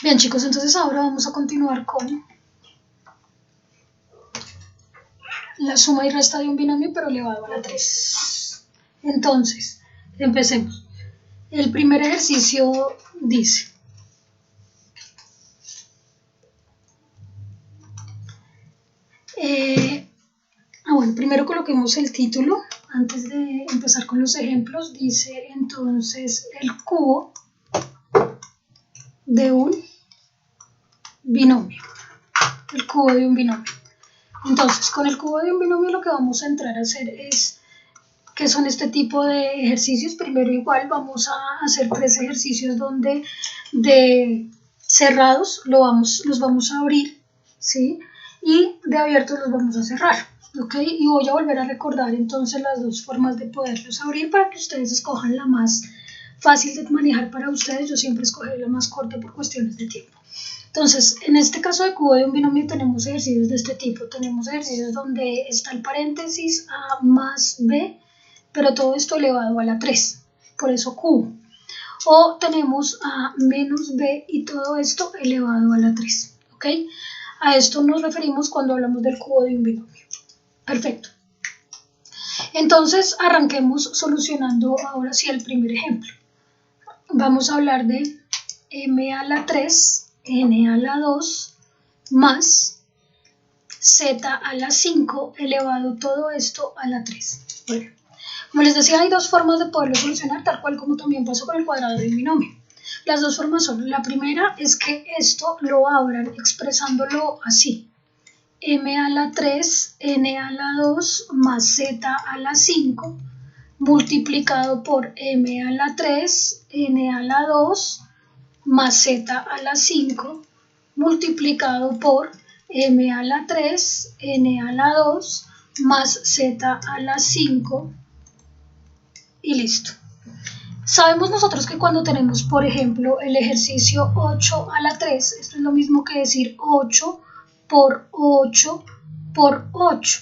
Bien chicos, entonces ahora vamos a continuar con la suma y resta de un binomio pero elevado a la 3. Entonces, empecemos. El primer ejercicio dice: bueno, primero coloquemos el título antes de empezar con los ejemplos. Dice entonces el cubo de un binomio. El cubo de un binomio. Entonces, con el cubo de un binomio lo que vamos a entrar a hacer es, ¿qué son este tipo de ejercicios? Primero igual vamos a hacer 3 ejercicios donde de cerrados los vamos a abrir, ¿sí? Y de abiertos los vamos a cerrar, ¿ok? Y voy a volver a recordar entonces las dos formas de poderlos abrir para que ustedes escojan la más fácil de manejar para ustedes. Yo siempre escogeré la más corta por cuestiones de tiempo. Entonces, en este caso de cubo de un binomio tenemos ejercicios de este tipo. Tenemos ejercicios donde está el paréntesis a más b, pero todo esto elevado a la 3, por eso cubo. O tenemos a menos b y todo esto elevado a la 3, ¿ok? A esto nos referimos cuando hablamos del cubo de un binomio. Perfecto. Entonces, arranquemos solucionando ahora sí el primer ejemplo. Vamos a hablar de m a la 3, n a la 2, más z a la 5 elevado todo esto a la 3. Bueno, como les decía, hay dos formas de poderlo solucionar, tal cual como también pasó con el cuadrado de un binomio. Las dos formas son: la primera es que esto lo abran expresándolo así: m a la 3, n a la 2, más z a la 5, multiplicado por m a la 3, n a la 2, más z a la 5, multiplicado por m a la 3, n a la 2, más z a la 5, y listo. Sabemos nosotros que cuando tenemos, por ejemplo, el ejercicio 8 a la 3, esto es lo mismo que decir 8 por 8 por 8.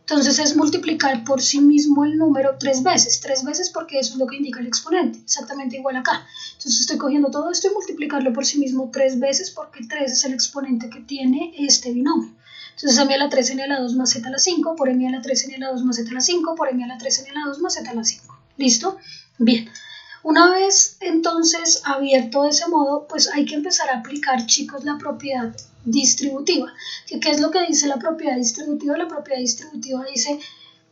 Entonces es multiplicar por sí mismo el número 3 veces porque eso es lo que indica el exponente, exactamente igual acá. Entonces estoy cogiendo todo esto y multiplicarlo por sí mismo 3 veces porque 3 es el exponente que tiene este binomio. Entonces m a la 3 n a la 2 más z a la 5 por m a la 3 n a la 2 más z a la 5 por m a la 3 n a la 2 más z a la 5. ¿Listo? Bien. Una vez entonces abierto de ese modo, pues hay que empezar a aplicar, chicos, la propiedad distributiva. ¿Qué es lo que dice la propiedad distributiva? La propiedad distributiva dice: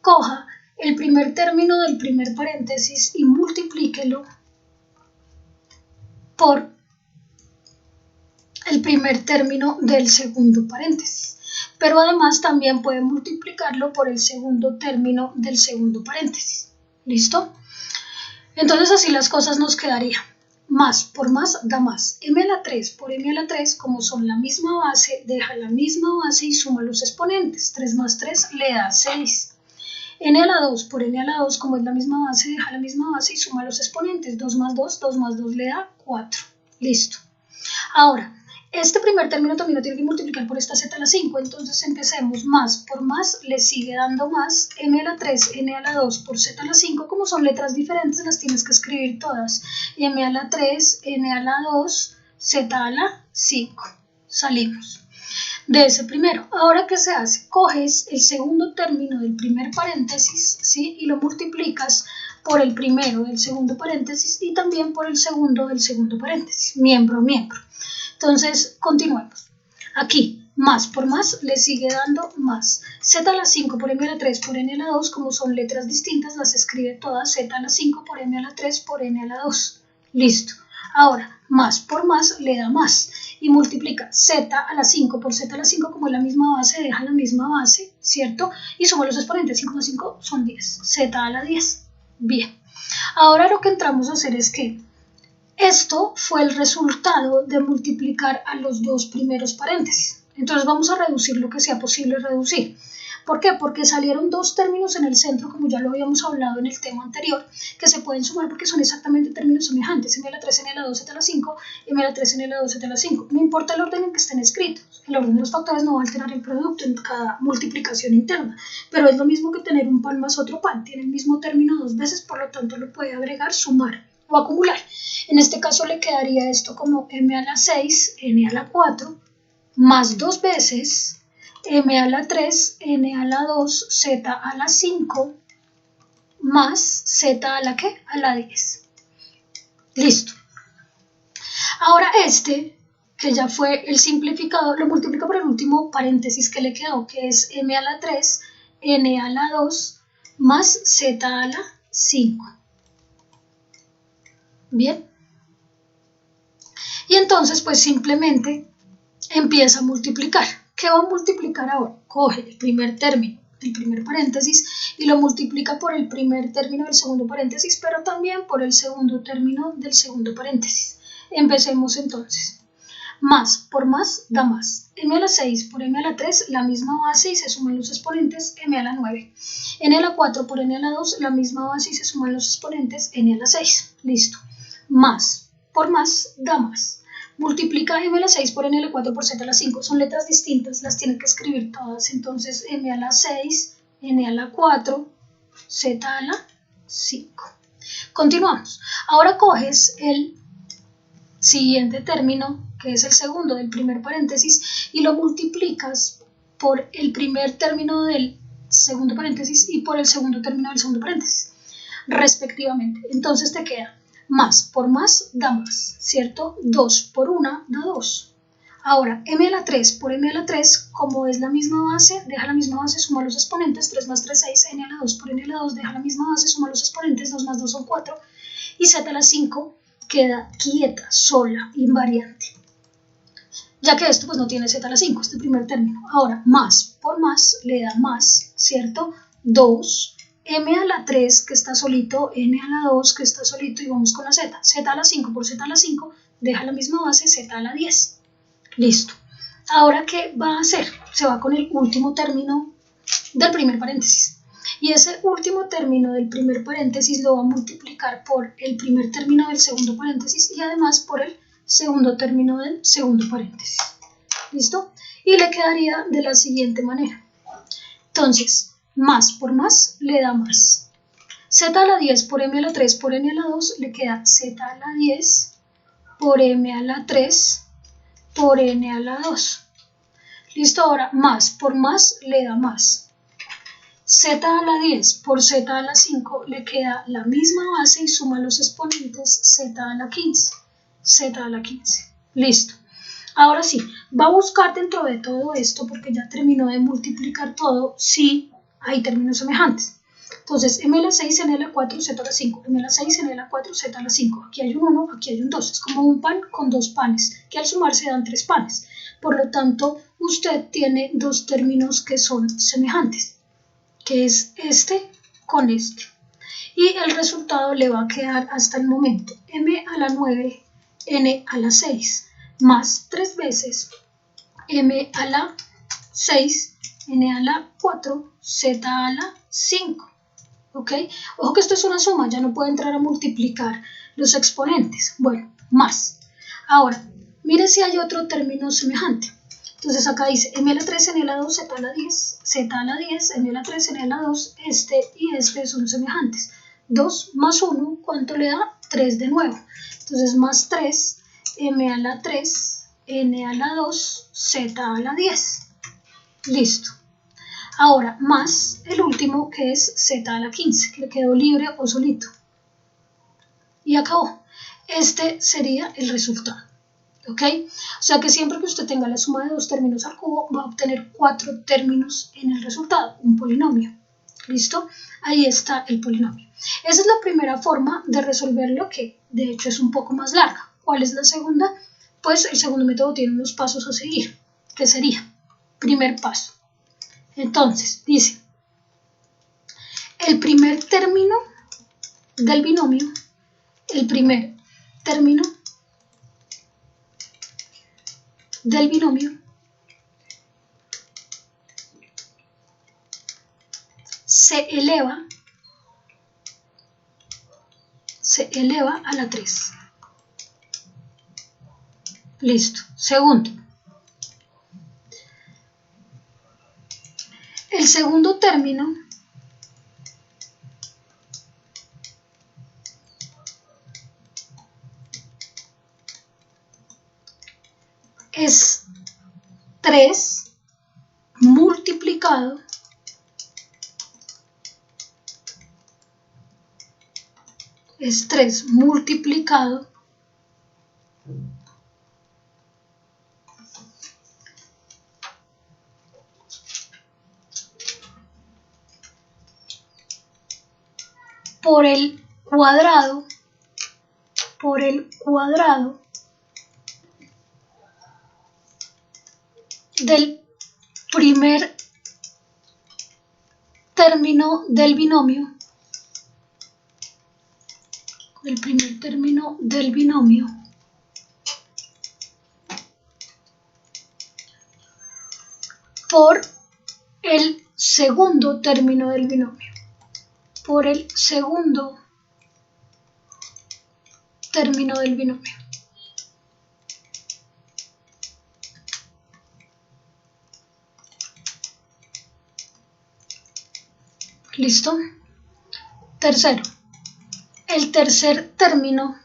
coja el primer término del primer paréntesis y multiplíquelo por el primer término del segundo paréntesis. Pero además también puede multiplicarlo por el segundo término del segundo paréntesis. ¿Listo? Entonces así las cosas nos quedarían. Más por más da más. M a la 3 por M a la 3, como son la misma base, deja la misma base y suma los exponentes. 3 más 3 le da 6. N a la 2 por N a la 2, como es la misma base, deja la misma base y suma los exponentes. 2 más 2 le da 4. Listo. Ahora, este primer término también lo tiene que multiplicar por esta z a la 5, entonces empecemos. Más por más le sigue dando más. M a la 3, n a la 2 por z a la 5, como son letras diferentes las tienes que escribir todas. M a la 3, n a la 2, z a la 5. Salimos de ese primero. Ahora, ¿qué se hace? Coges el segundo término del primer paréntesis, ¿sí? Y lo multiplicas por el primero del segundo paréntesis y también por el segundo del segundo paréntesis, miembro a miembro. Entonces, continuemos. Aquí, más por más le sigue dando más. Z a la 5 por M a la 3 por N a la 2, como son letras distintas, las escribe todas. Z a la 5 por M a la 3 por N a la 2. Listo. Ahora, más por más le da más. Y multiplica z a la 5 por z a la 5, como es la misma base, deja la misma base, ¿cierto? Y suma los exponentes. 5 más 5 son 10. Z a la 10. Bien. Ahora lo que entramos a hacer es que esto fue el resultado de multiplicar a los dos primeros paréntesis. Entonces vamos a reducir lo que sea posible reducir. ¿Por qué? Porque salieron dos términos en el centro, como ya lo habíamos hablado en el tema anterior, que se pueden sumar porque son exactamente términos semejantes. M a la 3, N a la 2, Z a la 5, M a la 3, N a la 2, Z a la 5. No importa el orden en que estén escritos. El orden de los factores no va a alterar el producto en cada multiplicación interna. Pero es lo mismo que tener un pan más otro pan. Tiene el mismo término dos veces, por lo tanto lo puede agregar, sumar. o acumular. En este caso le quedaría esto como m a la 6, n a la 4, más 2 veces m a la 3, n a la 2, z a la 5, más z a la ¿qué? A la 10. Listo. Ahora que ya fue el simplificador, lo multiplico por el último paréntesis que le quedó, que es m a la 3, n a la 2, más z a la 5. Bien. Y entonces, pues simplemente empieza a multiplicar. ¿Qué va a multiplicar ahora? Coge el primer término del primer paréntesis y lo multiplica por el primer término del segundo paréntesis, pero también por el segundo término del segundo paréntesis. Empecemos entonces. Más por más da más. M a la 6 por M a la 3, la misma base y se suman los exponentes M a la 9. N a la 4 por N a la 2, la misma base y se suman los exponentes N a la 6. Listo. Más por más da más. Multiplica M a la 6 por N a la 4 por Z a la 5. Son letras distintas, las tienen que escribir todas. Entonces M a la 6, N a la 4, Z a la 5. Continuamos. Ahora coges el siguiente término, que es el segundo del primer paréntesis, y lo multiplicas por el primer término del segundo paréntesis y por el segundo término del segundo paréntesis, respectivamente. Entonces te queda más por más da más, ¿cierto? 2 por 1 da 2. Ahora, m a la 3 por m a la 3, como es la misma base, deja la misma base, suma los exponentes, 3 más 3, 6, n a la 2 por n a la 2, deja la misma base, suma los exponentes, 2 más 2 son 4, y z a la 5 queda quieta, sola, invariante. Ya que esto pues no tiene z a la 5, este primer término. Ahora, más por más le da más, ¿cierto? 2, m a la 3 que está solito, n a la 2 que está solito y vamos con la z. Z a la 5 por z a la 5 deja la misma base, z a la 10. Listo. Ahora, ¿qué va a hacer? Se va con el último término del primer paréntesis. Y ese último término del primer paréntesis lo va a multiplicar por el primer término del segundo paréntesis y además por el segundo término del segundo paréntesis. ¿Listo? Y le quedaría de la siguiente manera. Entonces, más por más le da más. Z a la 10 por m a la 3 por n a la 2 le queda z a la 10 por m a la 3 por n a la 2. Listo, ahora más por más le da más. Z a la 10 por Z a la 5 le queda la misma base y suma los exponentes Z a la 15. Z a la 15. Listo. Ahora sí, va a buscar dentro de todo esto, porque ya terminó de multiplicar todo, si hay términos semejantes. Entonces, m a la 6, n a la 4, z a la 5. m a la 6, n a la 4, z a la 5. Aquí hay un 1, aquí hay un 2. Es como un pan con dos panes, que al sumarse dan 3 panes. Por lo tanto, usted tiene dos términos que son semejantes, que es este con este. Y el resultado le va a quedar hasta el momento m a la 9, n a la 6, más 3 veces m a la 6, n a la 4, z a la 5. ¿Ok? Ojo que esto es una suma, ya no puede entrar a multiplicar los exponentes. Bueno, más. Ahora, mire si hay otro término semejante. Entonces acá dice m a la 3, n a la 2, z a la 10, z a la 10, m a la 3, n a la 2, este y este son semejantes. 2 más 1, ¿cuánto le da? 3 de nuevo. Entonces más 3, m a la 3, n a la 2, z a la 10. Listo. Ahora más el último que es z a la 15, que le quedó libre o solito. Y acabó. Este sería el resultado. ¿Ok? O sea que siempre que usted tenga la suma de dos términos al cubo, va a obtener 4 términos en el resultado, un polinomio. ¿Listo? Ahí está el polinomio. Esa es la primera forma de resolverlo, que de hecho es un poco más larga. ¿Cuál es la segunda? Pues el segundo método tiene unos pasos a seguir, que sería, primer paso. Entonces, dice, el primer término del binomio, el primer término del binomio se eleva a la 3. Listo. Segundo. El segundo término es 3 multiplicado por el cuadrado del primer término del binomio, por el segundo término del binomio, ¿Listo? Tercero, el tercer término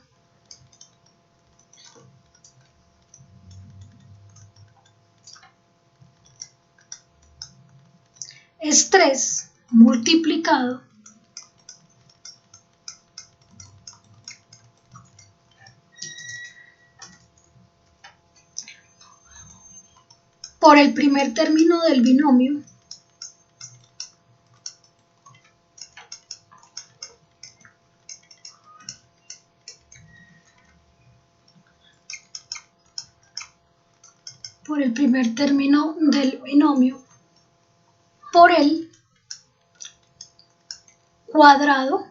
es 3 multiplicado por el primer término del binomio por el cuadrado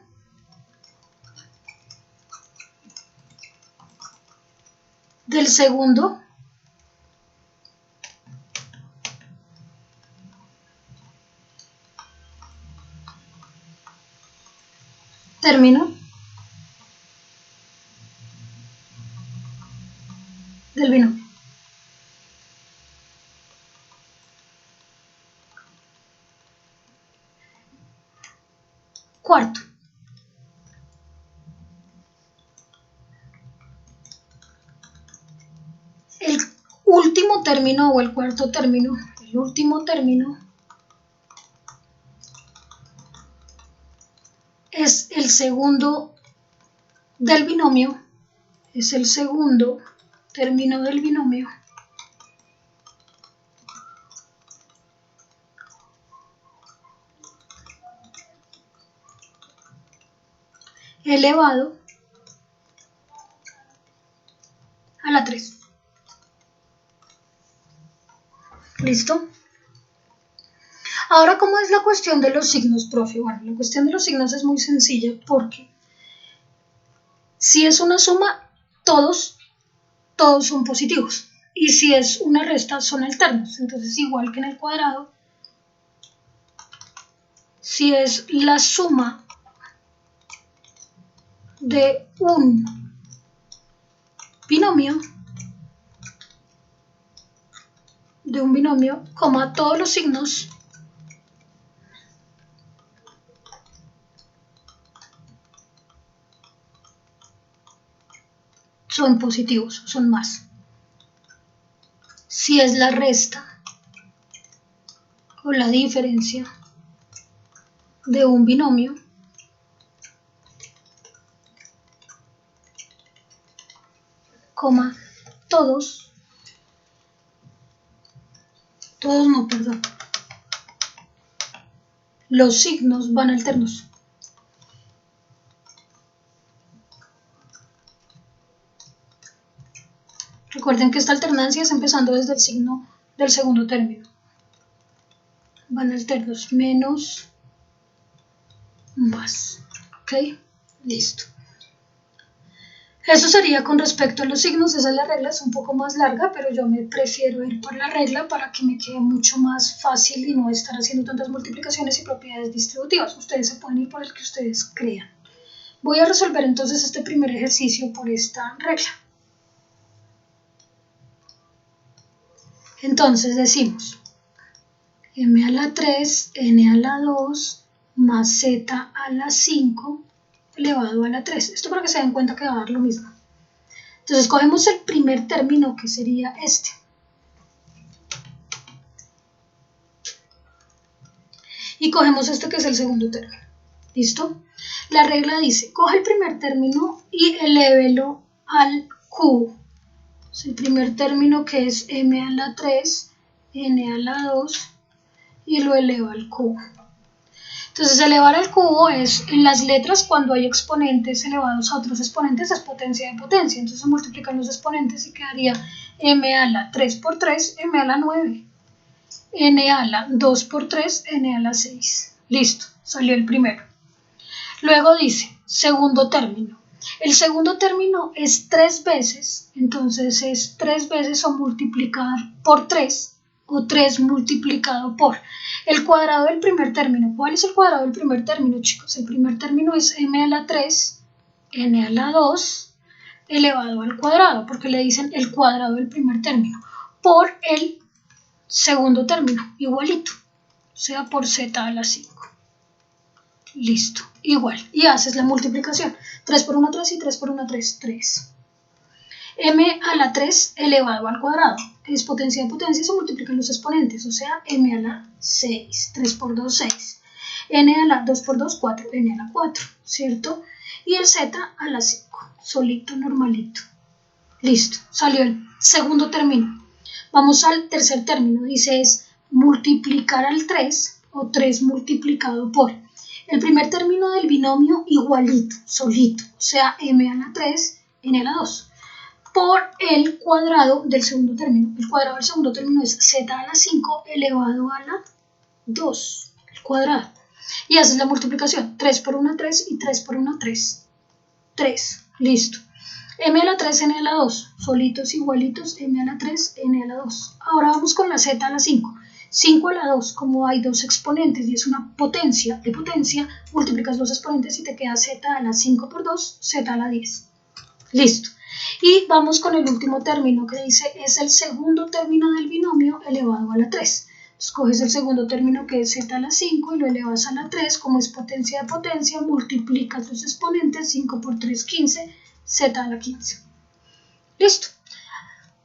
del segundo término del binomio. Cuarto, el último término o el cuarto término, es el segundo del binomio, término del binomio elevado a la 3. ¿Listo? Ahora, ¿cómo es la cuestión de los signos, profe? Bueno, la cuestión de los signos es muy sencilla porque si es una suma, todos son positivos. Y si es una resta, son alternos. Entonces, igual que en el cuadrado, si es la suma de un binomio, todos los signos son positivos, son más. Si es la resta o la diferencia de un binomio, todos no, perdón. Los signos van alternos. Recuerden que esta alternancia es empezando desde el signo del segundo término. Van alternos, menos, más. ¿Ok? Listo. Eso sería con respecto a los signos. Esa es la regla, es un poco más larga, pero yo me prefiero ir por la regla para que me quede mucho más fácil y no estar haciendo tantas multiplicaciones y propiedades distributivas. Ustedes se pueden ir por el que ustedes crean. Voy a resolver entonces este primer ejercicio por esta regla. Entonces decimos m a la 3, n a la 2, más z a la 5 elevado a la 3. Esto para que se den cuenta que va a dar lo mismo. Entonces cogemos el primer término, que sería este. cogemos este que es el segundo término. ¿Listo? La regla dice, coge el primer término y elévelo al cubo. El primer término que es m a la 3, n a la 2 y lo eleva al cubo. Entonces elevar al cubo es, en las letras cuando hay exponentes elevados a otros exponentes es potencia de potencia. Entonces se multiplican los exponentes y quedaría m a la 3 por 3, m a la 9. N a la 2 por 3, n a la 6. Listo, salió el primero. Luego dice, segundo término. El segundo término es 3 veces, entonces es 3 veces o multiplicar por 3, o 3 multiplicado por el cuadrado del primer término. ¿Cuál es el cuadrado del primer término, chicos? El primer término es m a la 3, n a la 2, elevado al cuadrado, porque le dicen el cuadrado del primer término, por el segundo término, igualito, o sea, por z a la 5. Listo, igual, y haces la multiplicación. 3 por 1, 3 y 3 por 1, 3, 3. M a la 3 elevado al cuadrado. Es potencia de potencia y se multiplican los exponentes, o sea, m a la 6. 3 por 2, 6. N a la 2 por 2, 4. N a la 4, ¿cierto? Y el z a la 5, solito, normalito. Listo, salió el segundo término. Vamos al tercer término, dice es multiplicar al 3 o 3 multiplicado por el primer término del binomio igualito, solito, o sea, m a la 3, n a la 2, por el cuadrado del segundo término. El cuadrado del segundo término es z a la 5 elevado a la 2, el cuadrado. Y haces la multiplicación, 3 por 1, 3 y 3 por 1, 3. 3, listo. M a la 3, N a la 2, solitos igualitos, M a la 3, N a la 2. Ahora vamos con la Z a la 5. 5 a la 2, como hay dos exponentes y es una potencia de potencia, multiplicas los exponentes y te queda Z a la 5 por 2, Z a la 10. Listo. Y vamos con el último término que dice es el segundo término del binomio elevado a la 3. Entonces coges el segundo término que es Z a la 5 y lo elevas a la 3, como es potencia de potencia, multiplicas los exponentes, 5 por 3, 15, Z a la 15. Listo.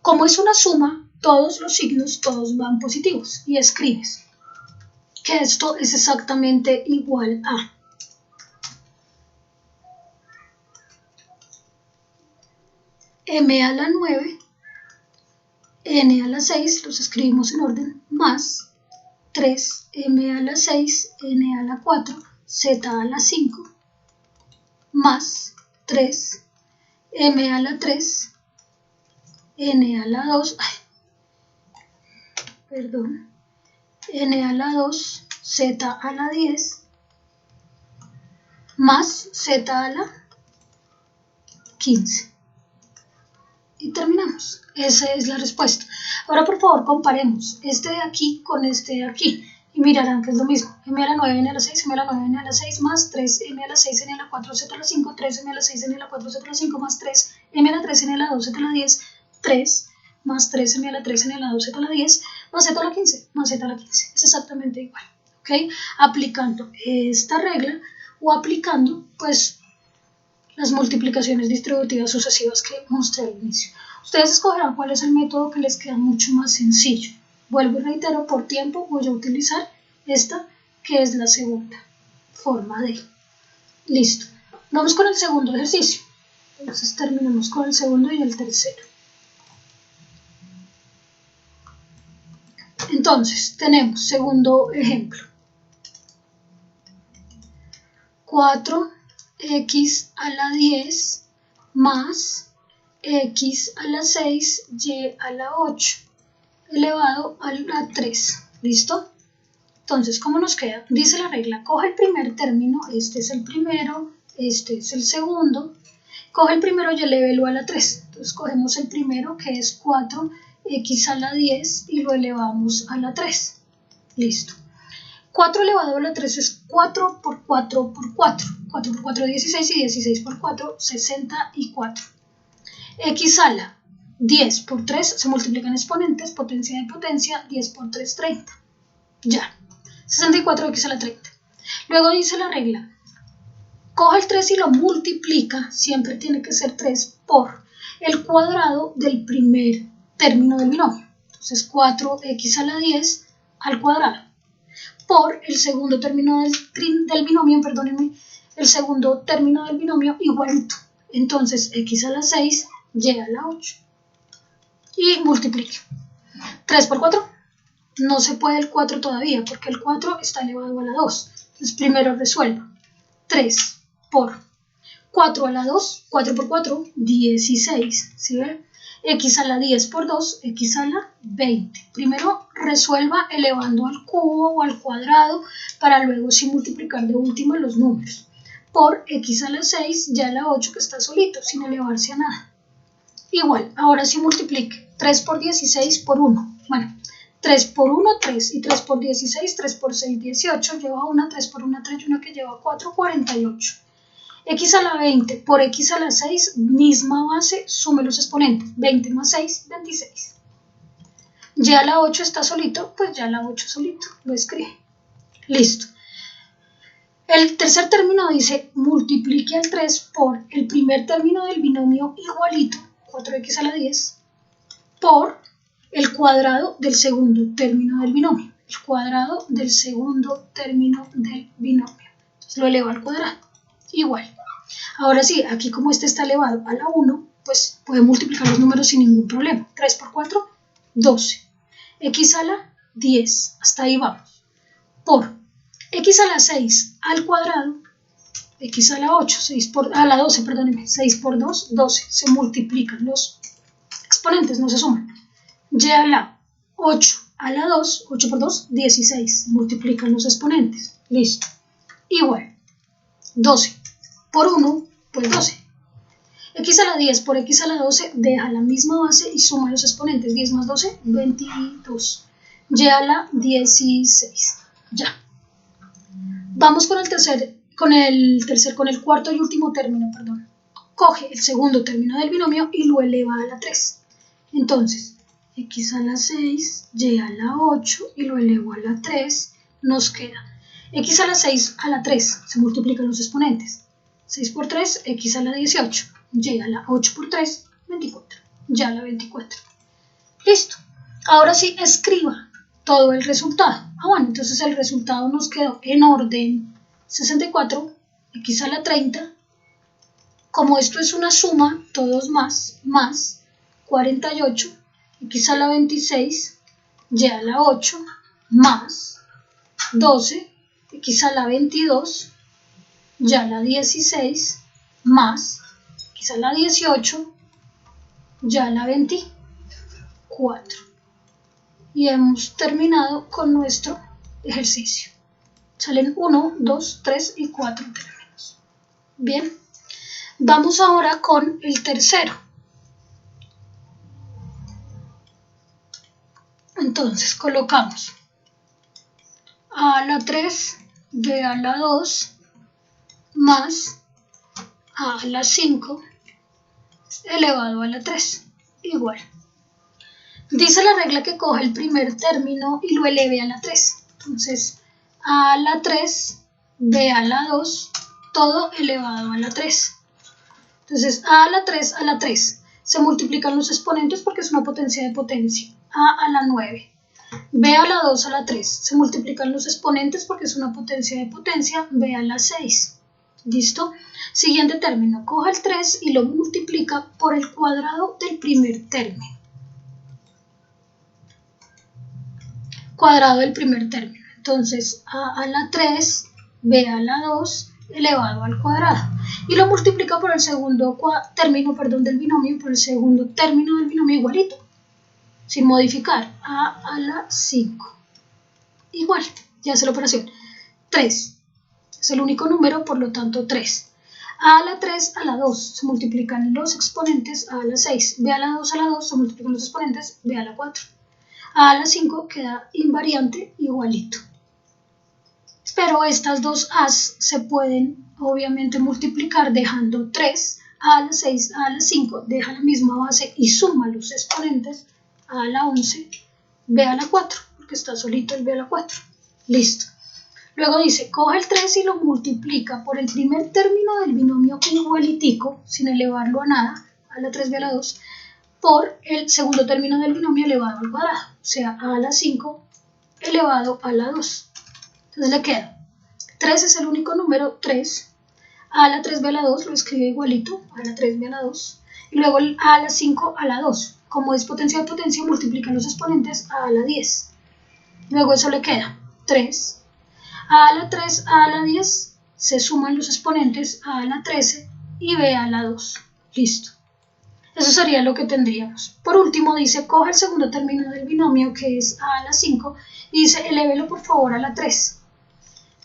Como es una suma, todos los signos, todos van positivos. Y escribes que esto es exactamente igual a m a la 9, n a la 6, los escribimos en orden, más 3, m a la 6, n a la 4, z a la 5, más 3, m a la 3, n a la 2, n a la 2, z a la 10, más z a la 15. Y terminamos. Esa es la respuesta. Ahora, por favor, comparemos este de aquí con este de aquí. Y mirarán que es lo mismo. M a la 9, N a la 6, M a la 9, N a la 6, más 3, M a la 6, N a la 4, Z a la 5, 3, M a la 6, N a la 4, Z a la 5, más 3, M a la 3, N a la 2, Z a la 10, 3, más 3, M a la 3, N a la 2, Z a la 10, más Z a la 15, más Z a la 15. Es exactamente igual. ¿Ok? Aplicando esta regla o aplicando, pues, las multiplicaciones distributivas sucesivas que mostré al inicio. Ustedes escogerán cuál es el método que les queda mucho más sencillo. Vuelvo y reitero, por tiempo voy a utilizar esta, que es la segunda forma de. Listo. Vamos con el segundo ejercicio. Entonces terminamos con el segundo y el tercero. Entonces, tenemos segundo ejemplo. 4x a la 10 más x a la 6, y a la 8 elevado a la 3. ¿Listo? Entonces, ¿cómo nos queda? Dice la regla, coge el primer término, este es el primero, este es el segundo, coge el primero y elévelo a la 3. Entonces, cogemos el primero que es 4x a la 10 y lo elevamos a la 3. Listo. 4 elevado a la 3 es 4 por 4 por 4. 4 por 4, 16 y 16 por 4, 64. X a la 10 por 3 se multiplican exponentes, potencia de potencia, 10 por 3, 30. Ya. 64x a la 30. Luego dice la regla, coge el 3 y lo multiplica, siempre tiene que ser 3 por el cuadrado del primer término del binomio. Entonces 4x a la 10 al cuadrado por el segundo término del binomio, perdónenme, el segundo término del binomio igualito. Entonces, x a la 6, y a la 8. Y multiplique. 3 por 4, no se puede el 4 todavía, porque el 4 está elevado a la 2. Entonces, primero resuelva. 3 por 4 a la 2, 4 por 4, 16, ¿sí ve? X a la 10 por 2, x a la 20. Primero resuelva elevando al cubo o al cuadrado para luego sí multiplicar de última los números. Por x a la 6 y a la 8 que está solito, sin elevarse a nada. Igual, ahora sí multiplique. 3 por 16 por 1. Bueno, 3 por 1, 3. Y 3 por 16, 3 por 6, 18. Lleva 1, 3 por 1, 3 y 1 que lleva 4, 48. X a la 20 por x a la 6, misma base, sume los exponentes. 20 más 6, 26. Y a la 8 está solito, pues ya la 8 solito, lo escribe. Listo. El tercer término dice, multiplique al 3 por el primer término del binomio igualito, 4x a la 10, por el cuadrado del segundo término del binomio. El cuadrado del segundo término del binomio. Entonces lo eleva al cuadrado. Igual. Ahora sí, aquí como este está elevado a la 1, pues puede multiplicar los números sin ningún problema. 3 por 4, 12. X a la 10, hasta ahí vamos. Por x a la 6 al cuadrado, x a la 8, a la 12, perdónenme, 6 por 2, 12. Se multiplican los exponentes, no se suman. Y a la 8 a la 2, 8 por 2, 16. Se multiplican los exponentes. Listo. Igual. 12 por 1, pues 12. X a la 10 por x a la 12 deja la misma base y suma los exponentes. 10 más 12, 22. Y a la 16. Ya. Vamos con el cuarto y último término, perdón. Coge el segundo término del binomio y lo eleva a la 3. Entonces, x a la 6, y a la 8 y lo elevo a la 3, nos queda x a la 6 a la 3, se multiplican los exponentes. 6 por 3, x a la 18, y a la 8 por 3, 24, y a la 24. Listo. Ahora sí, escriba todo el resultado. Bueno, entonces el resultado nos quedó en orden 64, x a la 30. Como esto es una suma, todos más 48, x a la 26, y a la 8, más 12, x a la 22, y a la 16, más x a la 18, y a la 24. Y hemos terminado con nuestro ejercicio. Salen 1, 2, 3 y 4 términos. Bien, vamos ahora con el tercero. Entonces colocamos a a la 3, b a la 2, más a la 5 elevado a la 3, igual. Dice la regla que coja el primer término y lo eleve a la 3. Entonces, a la 3, b a la 2, todo elevado a la 3. Entonces, a la 3, se multiplican los exponentes porque es una potencia de potencia. A la 9, b a la 2 a la 3, se multiplican los exponentes porque es una potencia de potencia. B a la 6. ¿Listo? Siguiente término, coja el 3 y lo multiplica por el cuadrado del primer término. Cuadrado del primer término. Entonces, a la 3, b a la 2 elevado al cuadrado. Y lo multiplica por el segundo término, del binomio, por el segundo término del binomio igualito. Sin modificar. A la 5. Igual, ya hace la operación. 3 es el único número, por lo tanto 3. A la 3 a la 2 se multiplican los exponentes. A la 6, b a la 2 a la 2 se multiplican los exponentes. B a la 4. A la 5 queda invariante igualito. Pero estas dos a's se pueden obviamente multiplicar dejando 3. A la 6, a la 5 deja la misma base y suma los exponentes. A la 11, b a la 4, porque está solito el b a la 4. Listo. Luego dice, coge el 3 y lo multiplica por el primer término del binomio igualitico, sin elevarlo a nada, a la 3, b a la 2, por el segundo término del binomio elevado al cuadrado, o sea, a la 5 elevado a la 2. Entonces le queda 3 es el único número, 3. A a la 3 b a la 2 lo escribe igualito, a la 3 b a la 2. Y luego el a a la 5 a la 2. Como es potencia de potencia, multiplica los exponentes a la 10. Luego eso le queda 3. A la 3 a la 10 se suman los exponentes a la 13 y b a la 2. Listo. Eso sería lo que tendríamos. Por último dice, coja el segundo término del binomio que es a la 5 y dice, elévelo por favor a la 3.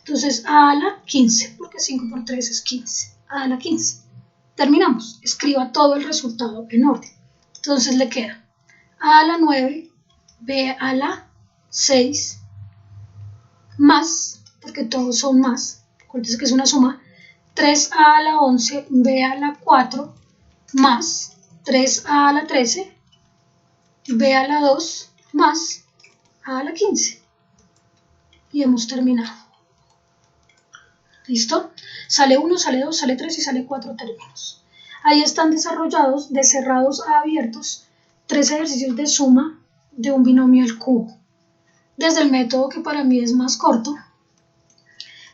Entonces a la 15, porque 5 por 3 es 15. A la 15. Terminamos. Escriba todo el resultado en orden. Entonces le queda a la 9, b a la 6, más, porque todos son más, acuérdense que es una suma, 3a a la 11, b a la 4, más 3a a la 13, b a la 2, más a la 15. Y hemos terminado. ¿Listo? Sale 1, sale 2, sale 3 y sale 4 términos. Ahí están desarrollados de cerrados a abiertos 3 ejercicios de suma de un binomio al cubo. Desde el método que para mí es más corto,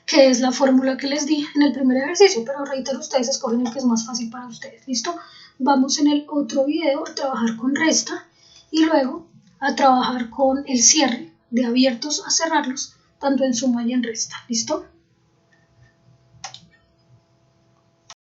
que es la fórmula que les di en el primer ejercicio, pero reitero, ustedes escogen el que es más fácil para ustedes. ¿Listo? Vamos en el otro video a trabajar con resta y luego a trabajar con el cierre de abiertos a cerrarlos, tanto en suma y en resta. ¿Listo?